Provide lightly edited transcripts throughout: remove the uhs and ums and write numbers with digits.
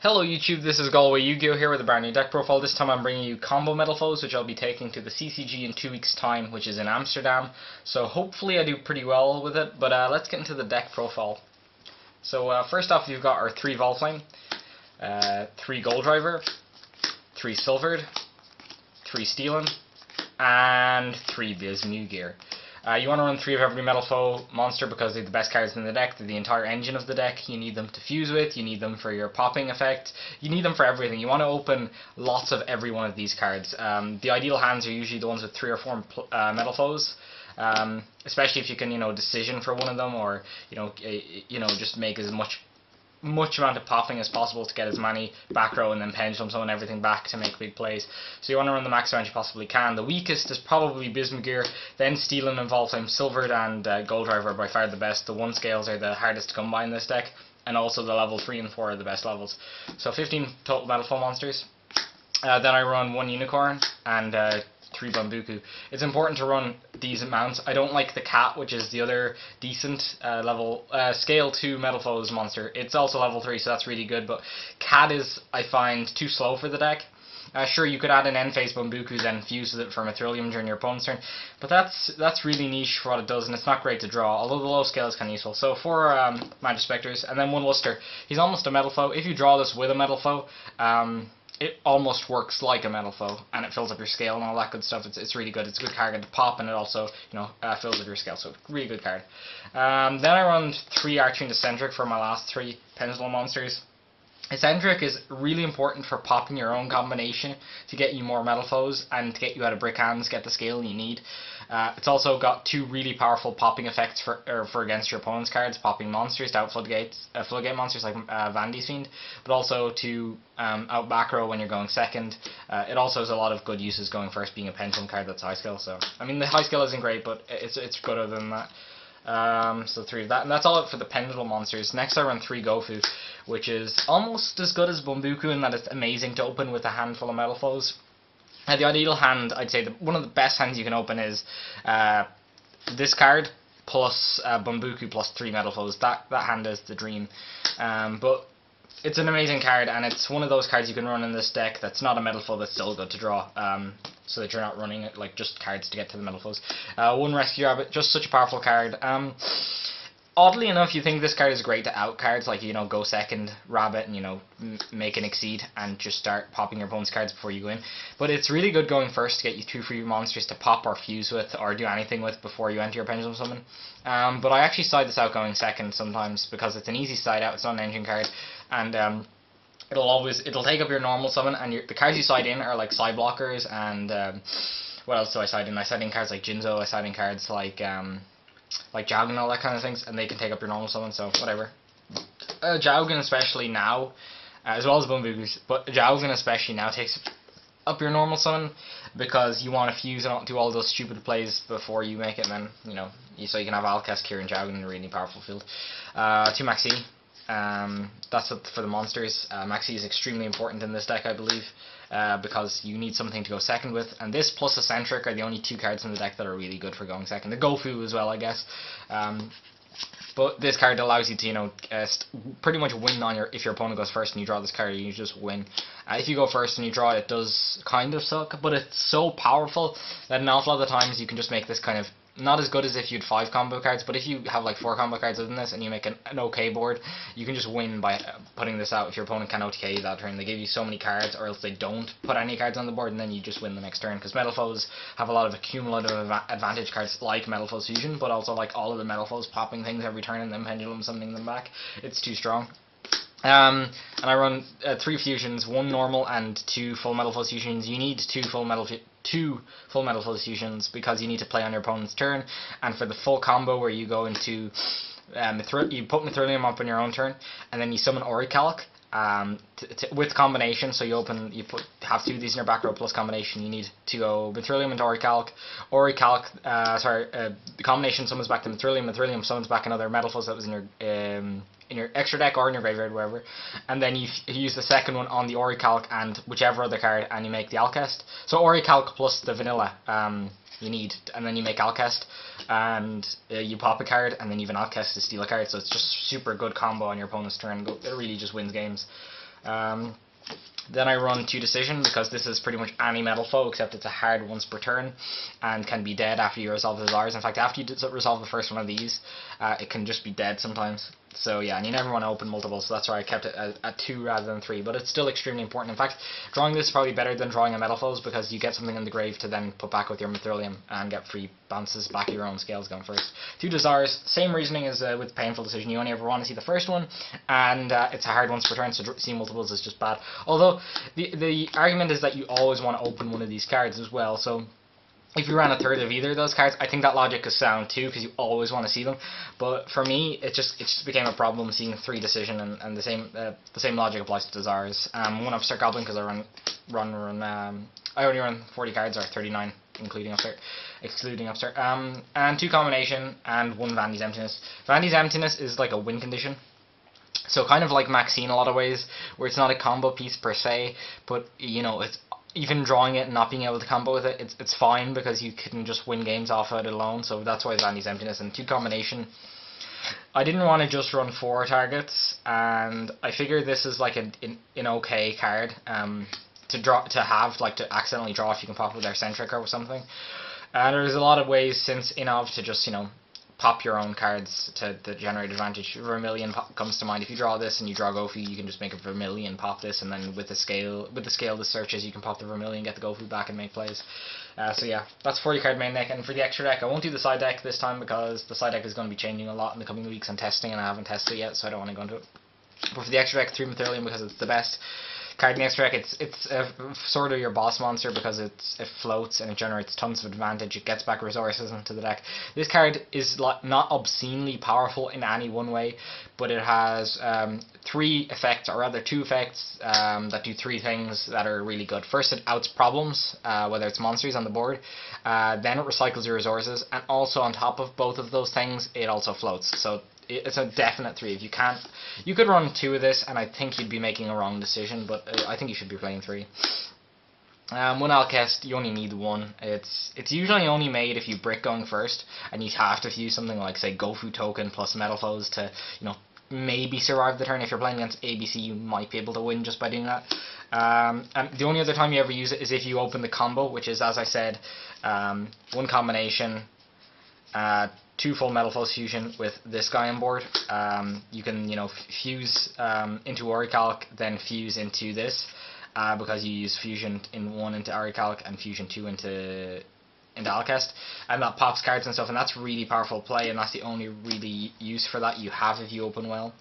Hello YouTube, this is Galway Yu-Gi-Oh! Here with a brand new deck profile. This time I'm bringing you combo Metalfoes, which I'll be taking to the CCG in 2 weeks time, which is in Amsterdam. So hopefully I do pretty well with it, but let's get into the deck profile. So first off, you've got our 3 Volflame, 3 Gold Driver, 3 Silvered, 3 Steelin, and 3 Bismugear. You want to run 3 of every Metalfoe monster because they're the best cards in the deck. They're the entire engine of the deck. You need them to fuse with, you need them for your popping effect, you need them for everything. You want to open lots of every one of these cards. The ideal hands are usually the ones with 3 or 4 Metalfoes. Especially if you can, decision for one of them, or just make as much amount of popping as possible to get as many back row and then pendulum summon everything back to make big plays. So you want to run the max amount you possibly can. The weakest is probably Bismugear, then Steelin and Volflame. Silvered and Gold Driver are by far the best. The 1 scales are the hardest to come by in this deck, and also the level 3 and 4 are the best levels. So 15 total Metalfoe monsters. Then I run 1 Unicorn and 3 Bambuku. It's important to run these amounts. I don't like the Cat, which is the other decent level scale 2 Metalfoes monster. It's also level 3, so that's really good, but Cat is, I find, too slow for the deck. Sure, you could add an end phase Bambuku, then fuse with it for Metalfoes during your opponent's turn, but that's really niche for what it does, and it's not great to draw, although the low scale is kind of useful. So 4 Magic Spectres, and then 1 Luster. He's almost a Metalfoe. If you draw this with a Metalfoe, it almost works like a Metalfoe, and it fills up your scale and all that good stuff. It's really good. It's a good card to pop, and it also fills up your scale, so really good card. Then I run 3 Arching Eccentric for my last 3 Pendulum monsters. Eccentric is really important for popping your own combination to get you more Metalfoes and to get you out of brick hands, get the scale you need. It's also got 2 really powerful popping effects for against your opponent's cards, popping monsters to out floodgate monsters like Vandy's Fiend, but also to out back row when you're going second. It also has a lot of good uses going first, being a pendulum card that's high scale. So I mean, the high scale isn't great, but it's good other than that. So 3 of that, and that's all for the pendulum monsters. Next I run 3 Gofu, which is almost as good as Bambuku in that it's amazing to open with a handful of Metalfoes. The ideal hand, I'd say, one of the best hands you can open is this card plus Bambuku plus 3 Metalfoes. That hand is the dream. But it's an amazing card, and it's one of those cards you can run in this deck that's not a Metalfoe that's still good to draw, so that you're not running it like just cards to get to the Metalfoes. 1 Rescue Rabbit, just such a powerful card. Oddly enough, you think this card is great to out cards, like, go second Rabbit and, make an Exceed and just start popping your opponent's cards before you go in. But it's really good going first to get you 2 free monsters to pop or fuse with or do anything with before you enter your Pendulum Summon. But I actually side this out going second sometimes because it's an easy side out, it's not an engine card, and it'll take up your normal summon, and the cards you side in are like side blockers, and what else do I side in? I side in cards like Jinzo, I side in cards like Jaugen and all that kind of things, and they can take up your normal summon, so whatever. Jaugen especially now, as well as Bambuku, but Jaugen especially now takes up your normal summon because you want to fuse and do all those stupid plays before you make it, and then, so you can have Alcast, Kieran, Jaugen in a really powerful field. 2 Maxi. That's for the monsters. Maxi is extremely important in this deck, I believe, because you need something to go second with, and this plus Eccentric are the only 2 cards in the deck that are really good for going second. The Gofu as well, I guess, but this card allows you to, pretty much win on if your opponent goes first and you draw this card, you just win. If you go first and you draw it, does kind of suck, but it's so powerful that an awful lot of the times you can just make this kind of not as good as if you had 5 combo cards, but if you have like 4 combo cards within this and you make an okay board, you can just win by putting this out if your opponent can OTK you that turn. They give you so many cards, or else they don't put any cards on the board, and then you just win the next turn, because Metalfoes have a lot of accumulative advantage cards like Metalfoes Fusion, but also like all of the Metalfoes popping things every turn and then pendulum summoning them back. It's too strong. And I run 3 fusions, 1 normal and 2 full Metalfoes fusions. You need 2 full Metalfoes fusions because you need to play on your opponent's turn, and for the full combo where you go into you put Mithrilium up on your own turn, and then you summon Orichalc with combination. So you have 2 of these in your back row plus combination. You need to go Mithrilium into Orichalc. The combination summons back the Mithrilium. Mithrilium summons back another Metalfoes that was in your extra deck or in your graveyard, wherever, and then you use the second one on the Orichalc and whichever other card, and you make the Alcest. So Orichalc plus the vanilla you need, and then you make Alcest, and you pop a card, and then you have an Alcest to steal a card, so it's just super good combo on your opponent's turn. It really just wins games. Then I run 2 Decision, because this is pretty much any Metalfoe, except it's a hard once per turn, and can be dead after you resolve the Desires. In fact, after you resolve the first one of these, it can just be dead sometimes. So yeah, and you never want to open multiple, so that's why I kept it at 2 rather than 3, but it's still extremely important. In fact, drawing this is probably better than drawing a Metalfoes, because you get something in the grave to then put back with your Mithrilium, and get free bounces back of your own scales going first. 2 Desires, same reasoning as with Painful Decision. You only ever want to see the first one, and it's a hard once per turn, so seeing multiples is just bad. Although, the argument is that you always want to open one of these cards as well, so if you ran a third of either of those cards, I think that logic is sound too, because you always want to see them. But for me, it just became a problem seeing 3 Decision, and the same logic applies to Desires. 1 Upstart Goblin, because I I only run 40 cards, or 39 including Upstart, excluding Upstart. And 2 Combination, and 1 Vandy's Emptiness. Vandy's Emptiness is like a win condition. So kind of like Maxine in a lot of ways, where it's not a combo piece per se, but you know, it's even drawing it and not being able to combo with it, it's fine, because you can just win games off of it alone. So that's why Vandy's Emptiness. And 2 Combination, I didn't want to just run 4 targets, and I figured this is like an okay card to accidentally draw if you can pop with their Centric or something. And there's a lot of ways since Inov to just, you know, pop your own cards to generate advantage. Vermilion comes to mind. If you draw this and you draw Gofu, you can just make a Vermilion, pop this, and then with the scale the searches, you can pop the Vermilion, get the Gofu back, and make plays. So yeah, that's 40 card main deck. And for the extra deck, I won't do the side deck this time, because the side deck is going to be changing a lot in the coming weeks. I'm testing, and I haven't tested it yet, so I don't want to go into it. But for the extra deck, 3 Metalfoes, because it's the best card in the extra deck. It's sort of your boss monster, because it floats and it generates tons of advantage. It gets back resources into the deck. This card is not obscenely powerful in any one way, but it has 3 effects, or rather 2 effects, that do 3 things that are really good. First, it outs problems, whether it's monsters on the board. Then it recycles your resources, and also on top of both of those things, it also floats. So it's a definite 3. If you could run 2 of this, and I think you'd be making a wrong decision, but I think you should be playing 3. 1 Alcest, you only need 1. It's usually only made if you brick going first, and you have to use something like, say, Gofu Token plus Metalfoes to, you know, maybe survive the turn. If you're playing against ABC, you might be able to win just by doing that. And the only other time you ever use it is if you open the combo, which is, as I said, 1 Combination, 2 full Metalfoes fusion with this guy on board. You can, you know, fuse into Orichalc, then fuse into this, because you use fusion in 1 into Orichalc and fusion 2 into Alcest, and that pops cards and stuff, and that's really powerful play, and that's the only really use for that you have if you open well.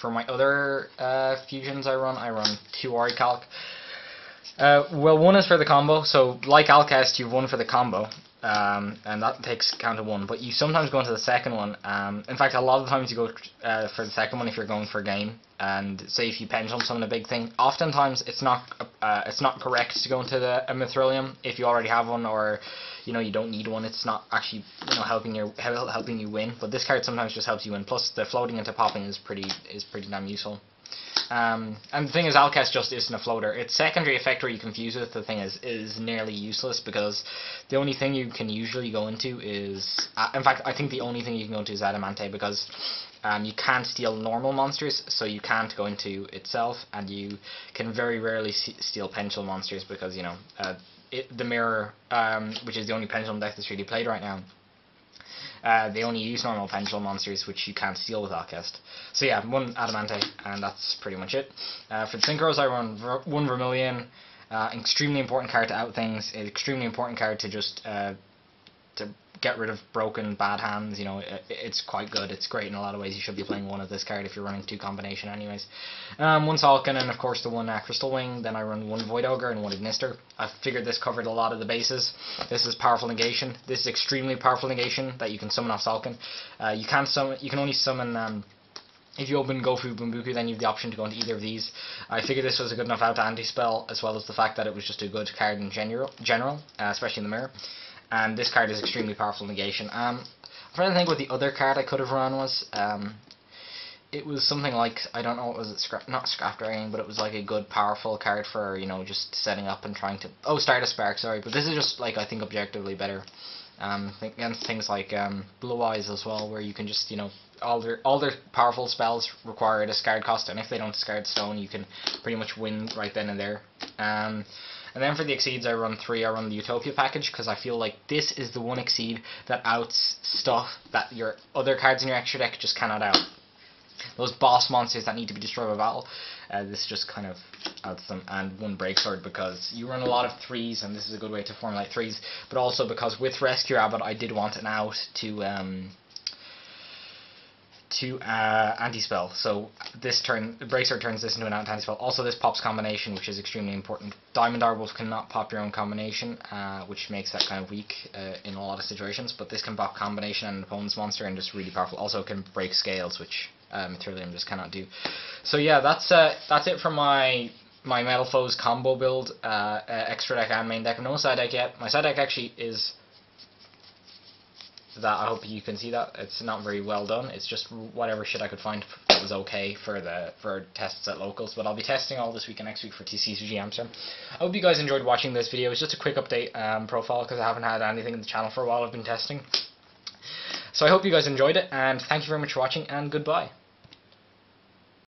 For my other fusions I run 2 Orichalc. Well, 1 is for the combo, so like Alcest, you've 1 for the combo. And that takes count of 1, but you sometimes go into the second one. In fact, a lot of the times you go for the second one if you're going for a game, and say if you pendulum summon a big thing. Oftentimes it's not correct to go into a Mithrilium if you already have one, or you know, you don't need one. It's not actually, you know, helping you win. But this card sometimes just helps you win. Plus the floating into popping is pretty damn useful. And the thing is, Alcest just isn't a floater. Its secondary effect where you confuse with the thing is nearly useless, because the only thing you can usually go into is, in fact, I think the only thing you can go into is Adamante, because you can't steal normal monsters, so you can't go into itself, and you can very rarely steal Pendulum monsters, because, you know, the Mirror, which is the only Pendulum deck that's really played right now, they only use normal Pendulum monsters, which you can't steal with Alcest. So yeah, 1 Adamante, and that's pretty much it. For the Synchros, I run 1 Vermilion. Extremely important card to out things. Extremely important card to just to get rid of broken bad hands. You know, it's quite good. It's great in a lot of ways. You should be playing 1 of this card if you're running 2 Combination anyways. 1 Salkin, and of course the 1 Crystal Wing. Then I run 1 Void Ogre and 1 Ignister. I figured this covered a lot of the bases. This is powerful negation. This is extremely powerful negation that you can summon off Salkin. You can only summon if you open Gofu Bumbuku, then you have the option to go into either of these. I figured this was a good enough out anti-spell, as well as the fact that it was just a good card in general, especially in the mirror. And this card is extremely powerful negation. I'm trying to think what the other card I could have run was. It was something like, I don't know, was it not Scrap Dragon, but it was like a good powerful card for, you know, just setting up and trying to, Stardust Spark, sorry, but this is just like, I think, objectively better. Against things like Blue Eyes as well, where you can just, you know, all their powerful spells require a discard cost, and if they don't discard stone, you can pretty much win right then and there. And then for the Exceeds, I run 3. I run the Utopia package, because I feel like this is the one Exceed that outs stuff that your other cards in your extra deck just cannot out. Those boss monsters that need to be destroyed by battle, this just kind of outs them. And 1 Breaksword, because you run a lot of 3s, and this is a good way to formulate 3s, but also because with Rescue Rabbit I did want an out to anti-spell. So this turn, Breaksword turns this into an anti-spell. Also this pops combination, which is extremely important. Diamond Arbors cannot pop your own combination, which makes that kind of weak in a lot of situations, but this can pop combination on an opponent's monster and just really powerful. Also it can break scales, which Materialium just cannot do. So yeah, that's it for my Metalfoes combo build, extra deck and main deck. No side deck yet. My side deck actually is that. I hope you can see that. It's not very well done. It's just whatever shit I could find that was okay for tests at locals, but I'll be testing all this week and next week for TCG Amsterdam. I hope you guys enjoyed watching this video. It's just a quick update profile, because I haven't had anything in the channel for a while. I've been testing. So I hope you guys enjoyed it, and thank you very much for watching, and goodbye.